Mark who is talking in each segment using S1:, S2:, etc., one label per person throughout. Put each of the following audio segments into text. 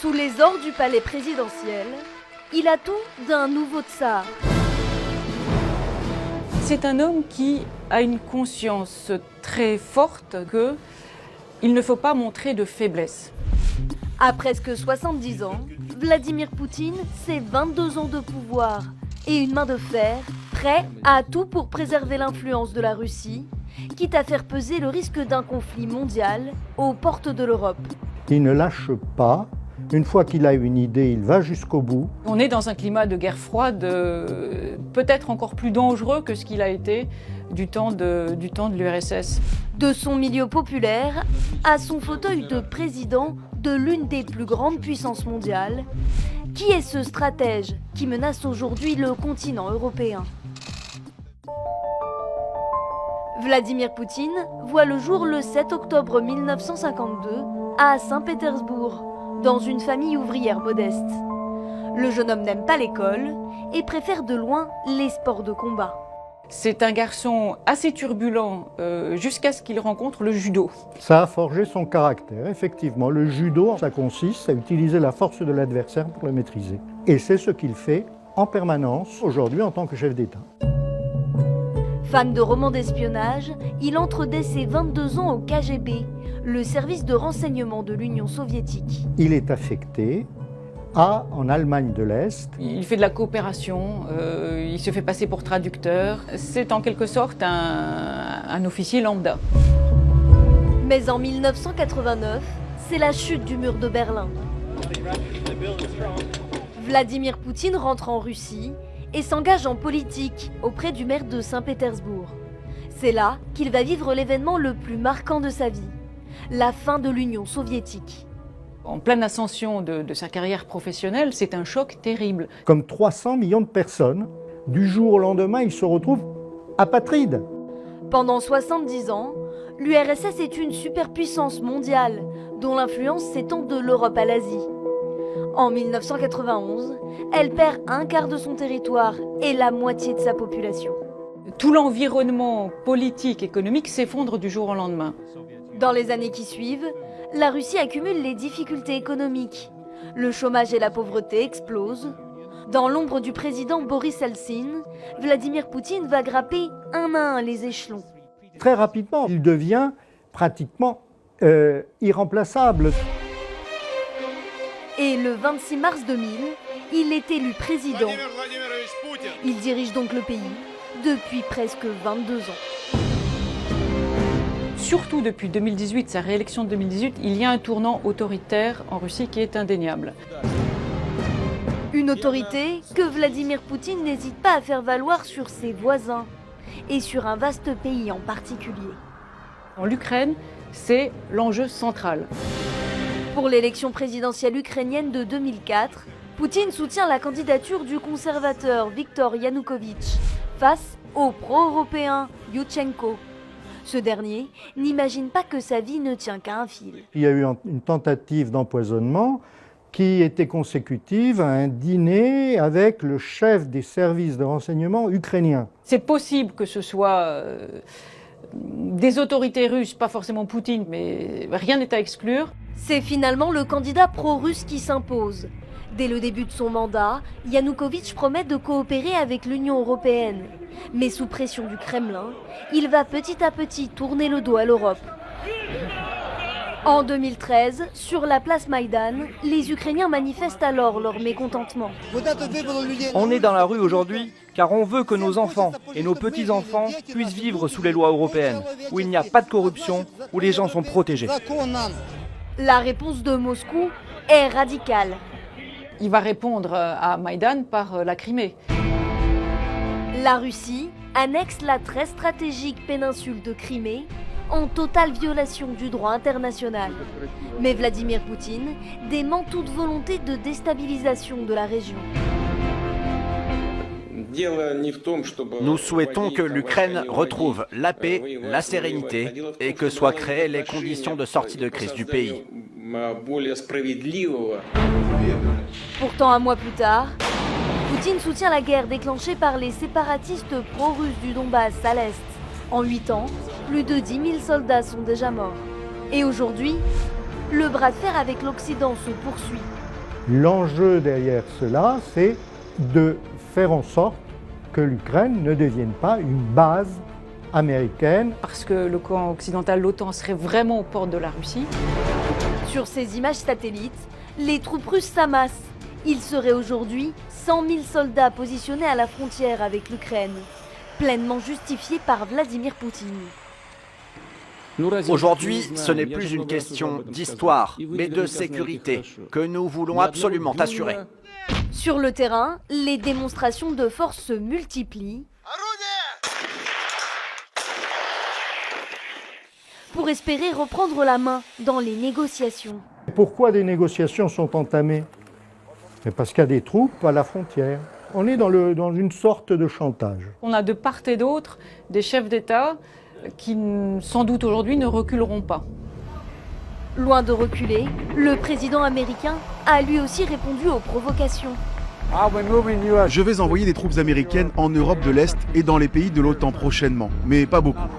S1: Sous les ors du palais présidentiel, il a tout d'un nouveau tsar.
S2: C'est un homme qui a une conscience très forte qu'il ne faut pas montrer de faiblesse.
S1: À presque 70 ans, Vladimir Poutine, c'est 22 ans de pouvoir et une main de fer, prêt à tout pour préserver l'influence de la Russie, quitte à faire peser le risque d'un conflit mondial aux portes de l'Europe.
S3: Il ne lâche pas. Une fois qu'il a une idée, il va jusqu'au bout.
S2: On est dans un climat de guerre froide peut-être encore plus dangereux que ce qu'il a été du temps de l'URSS.
S1: De son milieu populaire à son fauteuil de président de l'une des plus grandes puissances mondiales, qui est ce stratège qui menace aujourd'hui le continent européen? Vladimir Poutine voit le jour le 7 octobre 1952 à Saint-Pétersbourg, dans une famille ouvrière modeste. Le jeune homme n'aime pas l'école et préfère de loin les sports de combat.
S2: C'est un garçon assez turbulent jusqu'à ce qu'il rencontre le judo.
S3: Ça a forgé son caractère, effectivement. Le judo, ça consiste à utiliser la force de l'adversaire pour le maîtriser. Et c'est ce qu'il fait en permanence aujourd'hui en tant que chef d'État.
S1: Fan de romans d'espionnage, il entre dès ses 22 ans au KGB, le service de renseignement de l'Union soviétique.
S3: Il est affecté en Allemagne de l'Est.
S2: Il fait de la coopération, il se fait passer pour traducteur. C'est en quelque sorte un officier lambda.
S1: Mais en 1989, c'est la chute du mur de Berlin. Vladimir Poutine rentre en Russie et s'engage en politique auprès du maire de Saint-Pétersbourg. C'est là qu'il va vivre l'événement le plus marquant de sa vie, la fin de l'Union soviétique.
S2: En pleine ascension de sa carrière professionnelle, c'est un choc terrible.
S3: Comme 300 millions de personnes, du jour au lendemain, ils se retrouvent apatrides.
S1: Pendant 70 ans, l'URSS est une superpuissance mondiale dont l'influence s'étend de l'Europe à l'Asie. En 1991, elle perd un quart de son territoire et la moitié de sa population.
S2: Tout l'environnement politique, économique s'effondre du jour au lendemain.
S1: Dans les années qui suivent, la Russie accumule les difficultés économiques. Le chômage et la pauvreté explosent. Dans l'ombre du président Boris Eltsine, Vladimir Poutine va grimper un à un les échelons.
S3: Très rapidement, il devient pratiquement irremplaçable.
S1: Et le 26 mars 2000, il est élu président. Il dirige donc le pays depuis presque 22 ans.
S2: Surtout depuis 2018, sa réélection de 2018, il y a un tournant autoritaire en Russie qui est indéniable.
S1: Une autorité que Vladimir Poutine n'hésite pas à faire valoir sur ses voisins et sur un vaste pays en particulier.
S2: L'Ukraine, c'est l'enjeu central.
S1: Pour l'élection présidentielle ukrainienne de 2004, Poutine soutient la candidature du conservateur Viktor Yanukovych face au pro-européen Yushchenko. Ce dernier n'imagine pas que sa vie ne tient qu'à un fil.
S3: Il y a eu une tentative d'empoisonnement qui était consécutive à un dîner avec le chef des services de renseignement ukrainiens.
S2: C'est possible que ce soit des autorités russes, pas forcément Poutine, mais rien n'est à exclure.
S1: C'est finalement le candidat pro-russe qui s'impose. Dès le début de son mandat, Yanukovych promet de coopérer avec l'Union européenne. Mais sous pression du Kremlin, il va petit à petit tourner le dos à l'Europe. En 2013, sur la place Maïdan, les Ukrainiens manifestent alors leur mécontentement.
S4: On est dans la rue aujourd'hui car on veut que nos enfants et nos petits-enfants puissent vivre sous les lois européennes, où il n'y a pas de corruption, où les gens sont protégés.
S1: La réponse de Moscou est radicale.
S2: Il va répondre à Maïdan par la Crimée.
S1: La Russie annexe la très stratégique péninsule de Crimée en totale violation du droit international. Mais Vladimir Poutine dément toute volonté de déstabilisation de la région.
S5: Nous souhaitons que l'Ukraine retrouve la paix, la sérénité et que soient créées les conditions de sortie de crise du pays.
S1: Pourtant, un mois plus tard, Poutine soutient la guerre déclenchée par les séparatistes pro-russes du Donbass à l'Est. En 8 ans, plus de 10 000 soldats sont déjà morts. Et aujourd'hui, le bras de fer avec l'Occident se poursuit.
S3: L'enjeu derrière cela, c'est de faire en sorte que l'Ukraine ne devienne pas une base américaine.
S2: Parce que le camp occidental, l'OTAN, serait vraiment aux portes de la Russie.
S1: Sur ces images satellites, les troupes russes s'amassent. Il serait aujourd'hui 100 000 soldats positionnés à la frontière avec l'Ukraine, pleinement justifié par Vladimir Poutine.
S5: Aujourd'hui, ce n'est plus une question d'histoire, mais de sécurité, que nous voulons absolument assurer.
S1: Sur le terrain, les démonstrations de force se multiplient pour espérer reprendre la main dans les négociations.
S3: Pourquoi des négociations sont entamées? Parce qu'il y a des troupes à la frontière. On est dans une sorte de chantage.
S2: On a de part et d'autre des chefs d'État qui, sans doute aujourd'hui, ne reculeront pas.
S1: Loin de reculer, le président américain a lui aussi répondu aux provocations.
S6: Je vais envoyer des troupes américaines en Europe de l'Est et dans les pays de l'OTAN prochainement, mais pas beaucoup.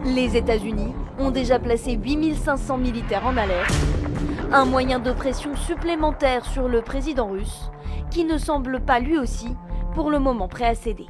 S1: Les États-Unis ont déjà placé 8500 militaires en alerte, un moyen de pression supplémentaire sur le président russe, qui ne semble pas lui aussi, pour le moment, prêt à céder.